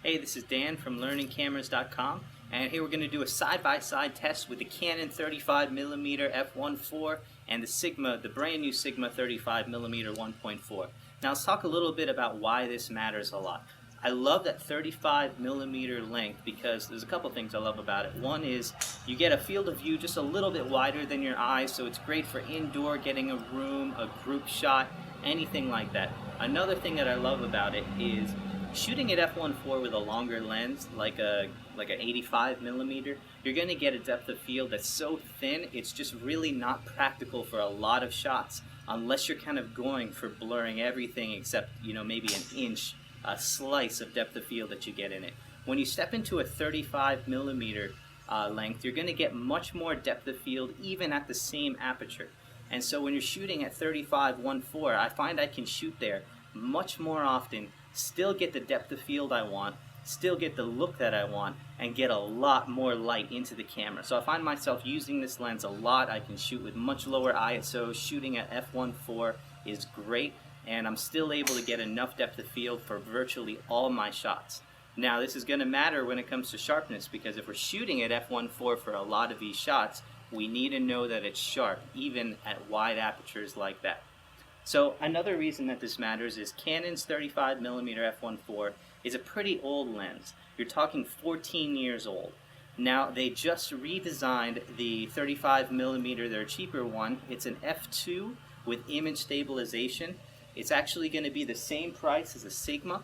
Hey, this is Dan from LearningCameras.com, and here we're going to do a side-by-side test with the Canon 35mm f1.4 and the brand new Sigma 35mm 1.4. Now let's talk a little bit about why this matters a lot. I love that 35mm length because there's a couple things I love about it. One is you get a field of view just a little bit wider than your eyes, so it's great for indoor, getting a room, a group shot, anything like that. Another thing that I love about it is shooting at f1.4 with a longer lens, like an 85mm, you're going to get a depth of field that's so thin, it's just really not practical for a lot of shots, unless you're kind of going for blurring everything except, maybe an inch, a slice of depth of field that you get in it. When you step into a 35mm length, you're going to get much more depth of field even at the same aperture. And so when you're shooting at 35-1.4, I find I can shoot there much more often, still get the depth of field I want, still get the look that I want, and get a lot more light into the camera. So I find myself using this lens a lot. I can shoot with much lower ISO. Shooting at f1.4 is great, and I'm still able to get enough depth of field for virtually all my shots. Now this is going to matter when it comes to sharpness, because if we're shooting at f1.4 for a lot of these shots, we need to know that it's sharp, even at wide apertures like that. So another reason that this matters is Canon's 35mm f1.4 is a pretty old lens. You're talking 14 years old. Now they just redesigned the 35mm, their cheaper one. It's an f2 with image stabilization. It's actually going to be the same price as a Sigma,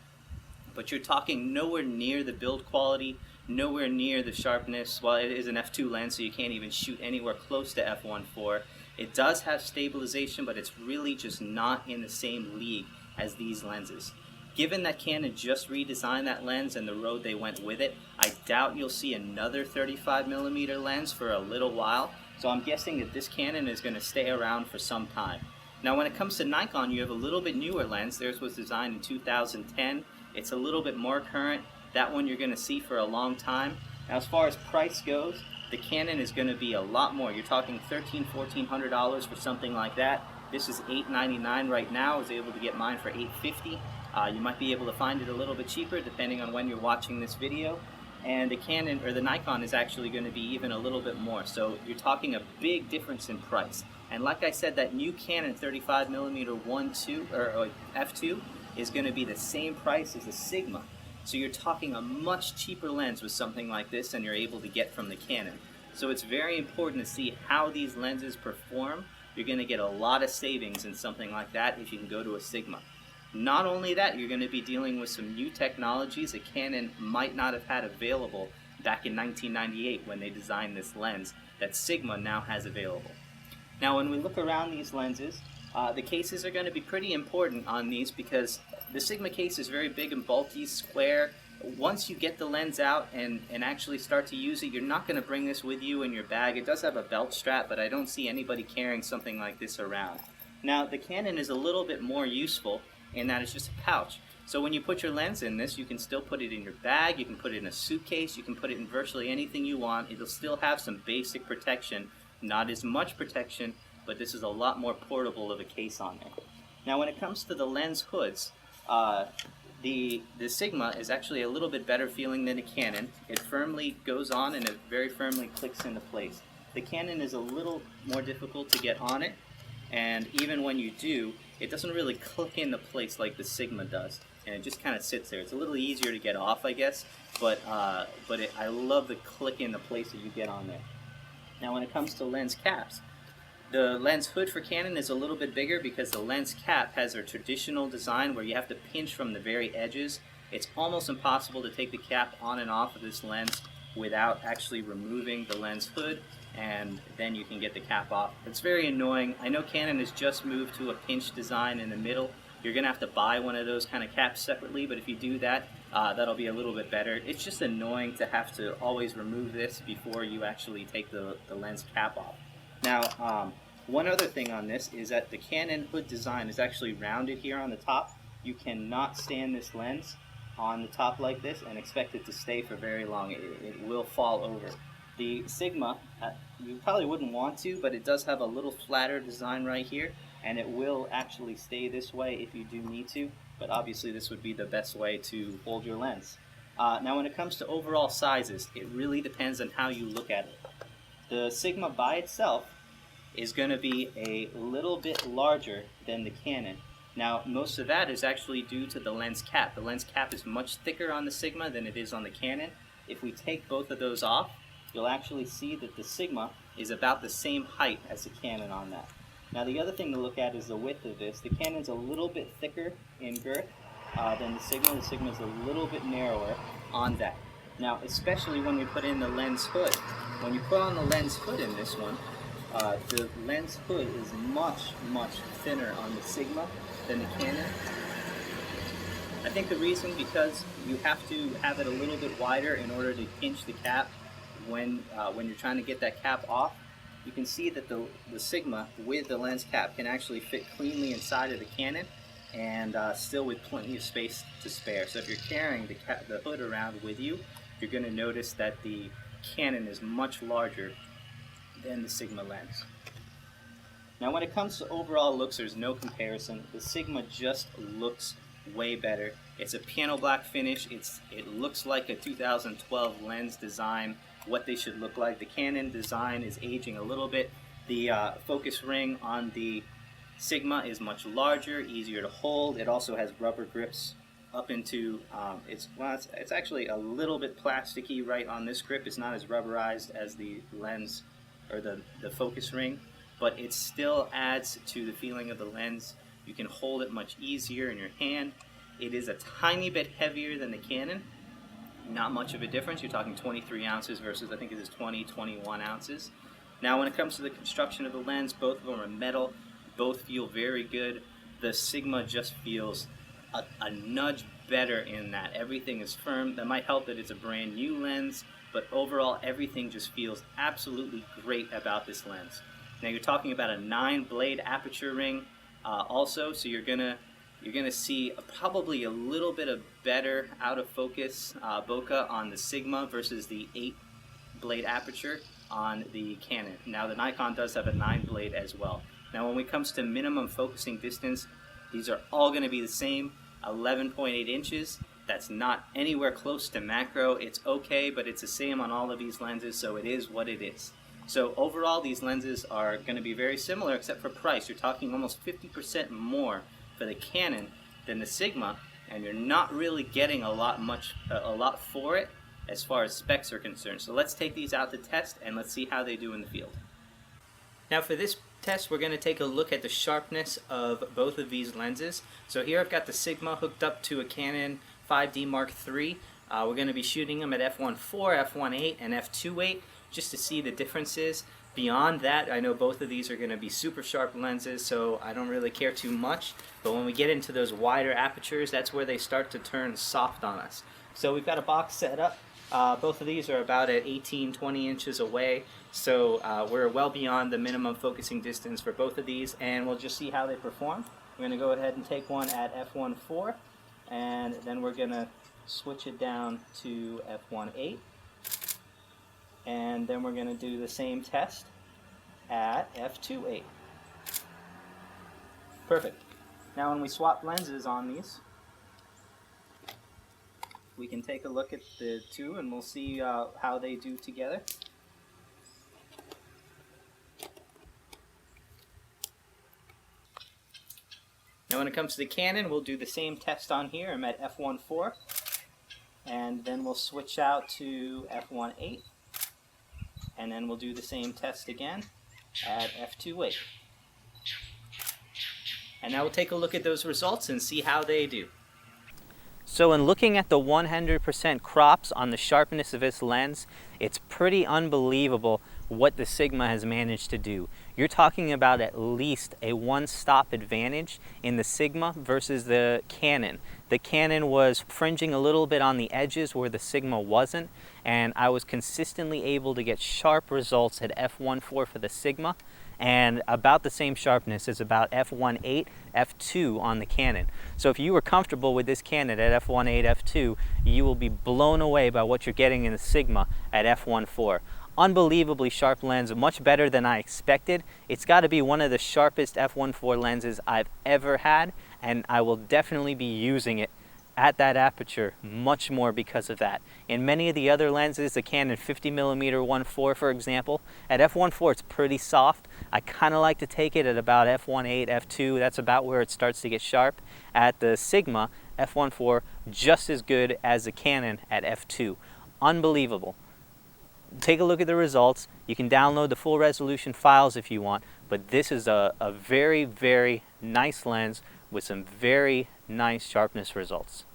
but you're talking nowhere near the build quality, nowhere near the sharpness. Well, it is an f2 lens, so you can't even shoot anywhere close to f1.4. It does have stabilization, but it's really just not in the same league as these lenses. Given that Canon just redesigned that lens and the road they went with it, I doubt you'll see another 35mm lens for a little while, so I'm guessing that this Canon is going to stay around for some time. Now when it comes to Nikon, you have a little bit newer lens. Theirs was designed in 2010. It's a little bit more current. That one you're going to see for a long time. Now as far as price goes, the Canon is going to be a lot more. You're talking $1,400 for something like that. This is $899 right now. I was able to get mine for $850. You might be able to find it a little bit cheaper depending on when you're watching this video. And the Canon or the Nikon is actually going to be even a little bit more. So you're talking a big difference in price. And like I said, that new Canon 35mm 1.2 or f2 is going to be the same price as the Sigma. So you're talking a much cheaper lens with something like this than you're able to get from the Canon. So it's very important to see how these lenses perform. You're going to get a lot of savings in something like that if you can go to a Sigma. Not only that, you're going to be dealing with some new technologies that Canon might not have had available back in 1998 when they designed this lens that Sigma now has available. Now when we look around these lenses, the cases are going to be pretty important on these because the Sigma case is very big and bulky, square. Once you get the lens out and actually start to use it, you're not going to bring this with you in your bag. It does have a belt strap, but I don't see anybody carrying something like this around. Now the Canon is a little bit more useful in that it's just a pouch. So when you put your lens in this, you can still put it in your bag, you can put it in a suitcase, you can put it in virtually anything you want. It'll still have some basic protection, not as much protection, but this is a lot more portable of a case on there. Now when it comes to the lens hoods, the Sigma is actually a little bit better feeling than a Canon. It firmly goes on and it very firmly clicks into place. The Canon is a little more difficult to get on it, and even when you do, it doesn't really click into place like the Sigma does, and it just kind of sits there. It's a little easier to get off, I guess, but I love the click into place that you get on there. Now when it comes to lens caps, the lens hood for Canon is a little bit bigger because the lens cap has a traditional design where you have to pinch from the very edges. It's almost impossible to take the cap on and off of this lens without actually removing the lens hood, and then you can get the cap off. It's very annoying. I know Canon has just moved to a pinch design in the middle. You're going to have to buy one of those kind of caps separately, but if you do that, that'll be a little bit better. It's just annoying to have to always remove this before you actually take the lens cap off. Now, one other thing on this is that the Canon hood design is actually rounded here on the top. You cannot stand this lens on the top like this and expect it to stay for very long. It will fall over. The Sigma, you probably wouldn't want to, but it does have a little flatter design right here, and it will actually stay this way if you do need to, but obviously this would be the best way to hold your lens. Now when it comes to overall sizes, it really depends on how you look at it. The Sigma by itself is going to be a little bit larger than the Canon. Now most of that is actually due to the lens cap. The lens cap is much thicker on the Sigma than it is on the Canon. If we take both of those off, you'll actually see that the Sigma is about the same height as the Canon on that. Now the other thing to look at is the width of this. The Canon's a little bit thicker in girth than the Sigma. The Sigma is a little bit narrower on that. Now especially when we put in the lens hood. When you put on the lens hood in this one, the lens hood is much thinner on the Sigma than the Canon. I think the reason because you have to have it a little bit wider in order to pinch the cap when you're trying to get that cap off. You can see that the Sigma with the lens cap can actually fit cleanly inside of the Canon and still with plenty of space to spare. So if you're carrying the hood around with you, you're going to notice that the Canon is much larger than the Sigma lens. Now when it comes to overall looks, there's no comparison. The Sigma just looks way better. It's a piano black finish. It looks like a 2012 lens design, what they should look like. The Canon design is aging a little bit. The focus ring on the Sigma is much larger, easier to hold. It also has rubber grips up into, it's actually a little bit plasticky right on this grip. It's not as rubberized as the lens or the focus ring, but it still adds to the feeling of the lens. You can hold it much easier in your hand. It is a tiny bit heavier than the Canon. Not much of a difference. You're talking 23 ounces versus I think it is 21 ounces. Now when it comes to the construction of the lens, both of them are metal. Both feel very good. The Sigma just feels a nudge better in that. Everything is firm. That might help that it's a brand new lens, but overall everything just feels absolutely great about this lens. Now you're talking about a 9-blade aperture ring also, so you're gonna see probably a little bit of better out of focus bokeh on the Sigma versus the 8-blade aperture on the Canon. Now the Nikon does have a 9-blade as well. Now when it comes to minimum focusing distance, these are all going to be the same, 11.8 inches. That's not anywhere close to macro. It's okay, but it's the same on all of these lenses, so it is what it is. So overall, these lenses are going to be very similar except for price. You're talking almost 50% more for the Canon than the Sigma, and you're not really getting a lot for it as far as specs are concerned. So let's take these out to test and let's see how they do in the field. Now for this test, we're going to take a look at the sharpness of both of these lenses. So here I've got the Sigma hooked up to a Canon 5D Mark III. We're going to be shooting them at f1.4, f1.8, and f2.8 just to see the differences. Beyond that, I know both of these are going to be super sharp lenses, so I don't really care too much. But when we get into those wider apertures, that's where they start to turn soft on us. So we've got a box set up. Both of these are about at 18-20 inches away, so we're well beyond the minimum focusing distance for both of these, and we'll just see how they perform. We're going to go ahead and take one at f1.4, and then we're going to switch it down to f1.8, and then we're going to do the same test at f2.8. Perfect. Now when we swap lenses on these, we can take a look at the two and we'll see how they do together. Now when it comes to the Canon, we'll do the same test on here. I'm at f1.4, and then we'll switch out to f1.8, and then we'll do the same test again at f2.8. And now we'll take a look at those results and see how they do. So in looking at the 100% crops on the sharpness of this lens, it's pretty unbelievable what the Sigma has managed to do. You're talking about at least a one-stop advantage in the Sigma versus the Canon. The Canon was fringing a little bit on the edges where the Sigma wasn't, and I was consistently able to get sharp results at f1.4 for the Sigma, and about the same sharpness as about f1.8, f2 on the Canon. So if you were comfortable with this Canon at f1.8, f2, you will be blown away by what you're getting in the Sigma at f1.4. Unbelievably sharp lens, much better than I expected. It's got to be one of the sharpest f1.4 lenses I've ever had, and I will definitely be using it at that aperture much more because of that. In many of the other lenses, the Canon 50mm 1.4 for example, at f1.4 it's pretty soft. I kind of like to take it at about f1.8, f2, that's about where it starts to get sharp. At the Sigma, f1.4 just as good as the Canon at f2. Unbelievable. Take a look at the results. You can download the full resolution files if you want, but this is a very, very nice lens with some very nice sharpness results.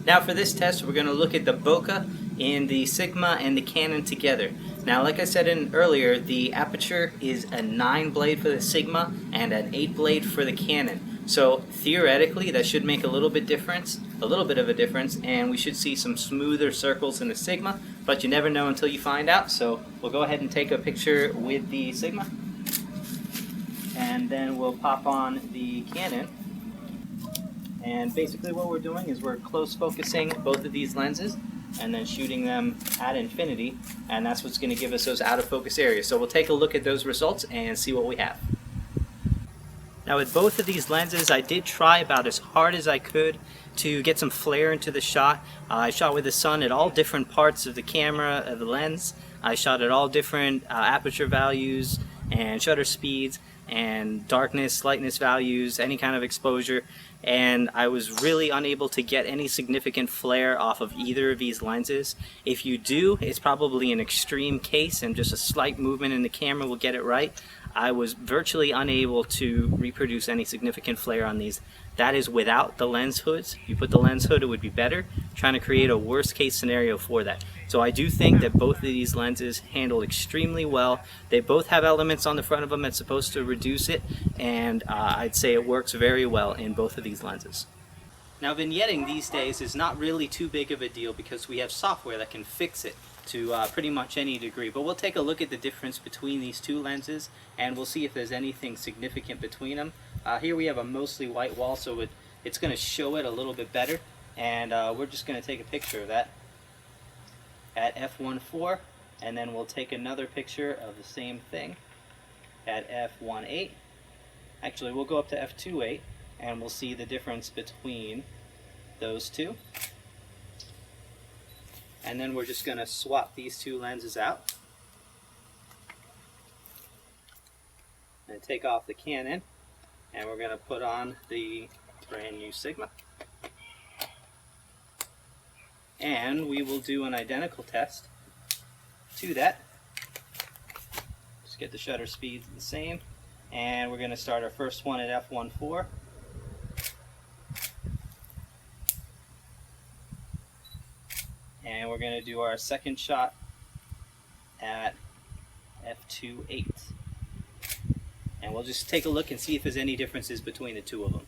Now for this test, we're going to look at the bokeh in the Sigma and the Canon together. Now like I said earlier, the aperture is a 9 blade for the Sigma and an 8 blade for the Canon. So theoretically that should make a little bit of a difference, and we should see some smoother circles in the Sigma, but you never know until you find out. So we'll go ahead and take a picture with the Sigma, and then we'll pop on the Canon. And basically what we're doing is we're close focusing both of these lenses and then shooting them at infinity, and that's what's going to give us those out of focus areas. So we'll take a look at those results and see what we have. Now with both of these lenses, I did try about as hard as I could to get some flare into the shot. I shot with the sun at all different parts of the camera, of the lens. I shot at all different aperture values and shutter speeds and darkness, lightness values, any kind of exposure, and I was really unable to get any significant flare off of either of these lenses. If you do, it's probably an extreme case and just a slight movement in the camera will get it right. I was virtually unable to reproduce any significant flare on these. That is without the lens hoods. If you put the lens hood, it would be better. Trying to create a worst case scenario for that. So I do think that both of these lenses handle extremely well. They both have elements on the front of them that's supposed to reduce it, and I'd say it works very well in both of these lenses. Now vignetting these days is not really too big of a deal because we have software that can fix it to pretty much any degree, but we'll take a look at the difference between these two lenses and we'll see if there's anything significant between them. Here we have a mostly white wall, so it's going to show it a little bit better, and we're just going to take a picture of that at f1.4, and then we'll take another picture of the same thing at f1.8. Actually, we'll go up to f2.8 and we'll see the difference between those two. And then we're just going to swap these two lenses out and take off the Canon, and we're going to put on the brand new Sigma. And we will do an identical test to that. Just get the shutter speeds the same, and we're going to start our first one at f1.4. And we're going to do our second shot at f2.8. And we'll just take a look and see if there's any differences between the two of them.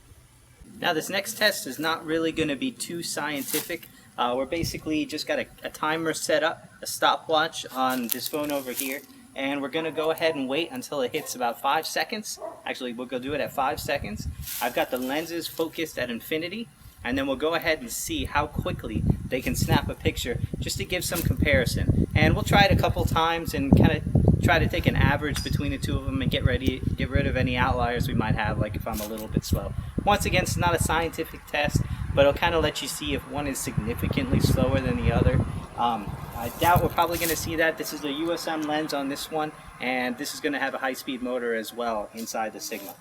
Now this next test is not really going to be too scientific. We're basically just got a timer set up, a stopwatch on this phone over here, and we're going to go ahead and wait until it hits about 5 seconds. Actually, we'll go do it at 5 seconds. I've got the lenses focused at infinity, and then we'll go ahead and see how quickly they can snap a picture just to give some comparison. And we'll try it a couple times and kind of try to take an average between the two of them and get rid of any outliers we might have, like if I'm a little bit slow. Once again, it's not a scientific test, but it'll kind of let you see if one is significantly slower than the other. I doubt we're probably going to see that. This is the USM lens on this one, and this is going to have a high-speed motor as well inside the Sigma.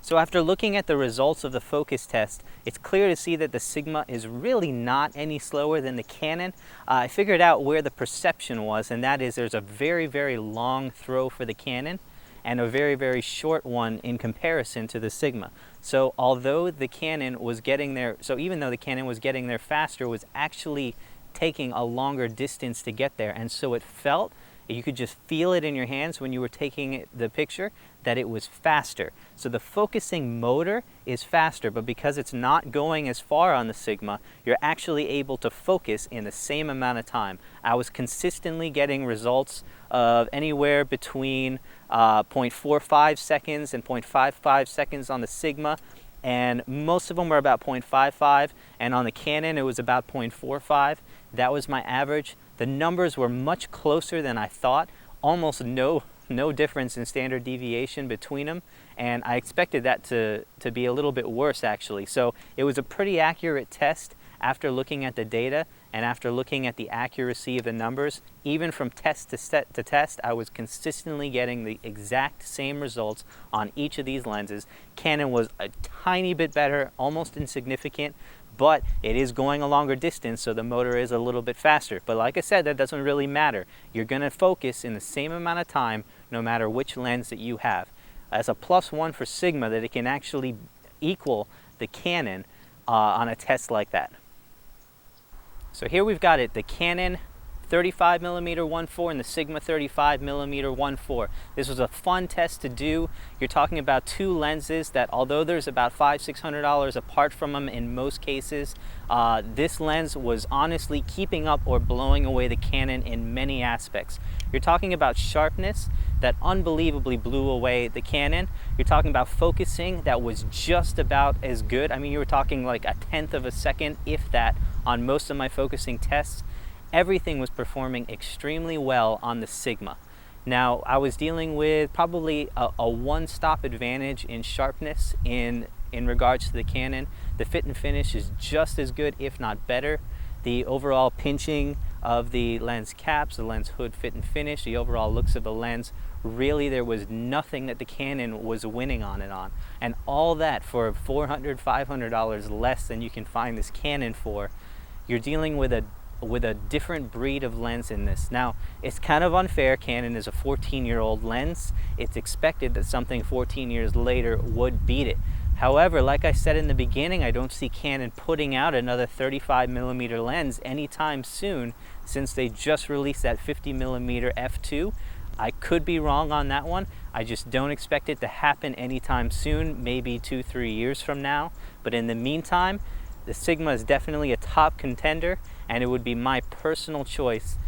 So after looking at the results of the focus test, it's clear to see that the Sigma is really not any slower than the Canon. I figured out where the perception was, and that is there's a very, very long throw for the Canon and a very, very short one in comparison to the Sigma. So although the Canon was getting there, so even though the Canon was getting there faster, it was actually taking a longer distance to get there, and so it felt, you could just feel it in your hands when you were taking the picture, that it was faster. So the focusing motor is faster, but because it's not going as far on the Sigma, you're actually able to focus in the same amount of time. I was consistently getting results of anywhere between 0.45 seconds and 0.55 seconds on the Sigma, and most of them were about 0.55, and on the Canon it was about 0.45. That was my average. The numbers were much closer than I thought. Almost no no difference in standard deviation between them, and I expected that to be a little bit worse actually. So it was a pretty accurate test after looking at the data and after looking at the accuracy of the numbers. Even from test to test, I was consistently getting the exact same results on each of these lenses. Canon was a tiny bit better, almost insignificant, but it is going a longer distance, so the motor is a little bit faster. But like I said, that doesn't really matter. You're going to focus in the same amount of time no matter which lens that you have. As a +1 for Sigma, that it can actually equal the Canon on a test like that. So here we've got it, the Canon 35mm 1.4 and the Sigma 35mm 1.4. This was a fun test to do. You're talking about two lenses that, although there's about $500–600 apart from them in most cases, this lens was honestly keeping up or blowing away the Canon in many aspects. You're talking about sharpness that unbelievably blew away the Canon. You're talking about focusing that was just about as good. I mean, you were talking like 1/10 of a second, if that, on most of my focusing tests. Everything was performing extremely well on the Sigma. Now, I was dealing with probably a one-stop advantage in sharpness in regards to the Canon. The fit and finish is just as good, if not better. The overall pinching of the lens caps, the lens hood fit and finish, the overall looks of the lens, really there was nothing that the Canon was winning on it on. And all that for $400–500 less than you can find this Canon for. You're dealing with a different breed of lens in this. Now, it's kind of unfair. Canon is a 14-year-old lens. It's expected that something 14 years later would beat it. However, like I said in the beginning, I don't see Canon putting out another 35mm lens anytime soon, since they just released that 50mm f2. I could be wrong on that one. I just don't expect it to happen anytime soon, maybe 2–3 years from now. But in the meantime, the Sigma is definitely a top contender, and it would be my personal choice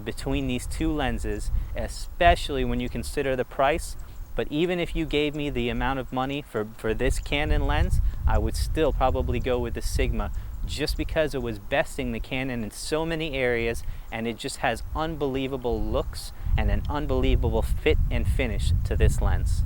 between these two lenses, especially when you consider the price. But even if you gave me the amount of money for this Canon lens, I would still probably go with the Sigma, just because it was besting the Canon in so many areas, and it just has unbelievable looks and an unbelievable fit and finish to this lens.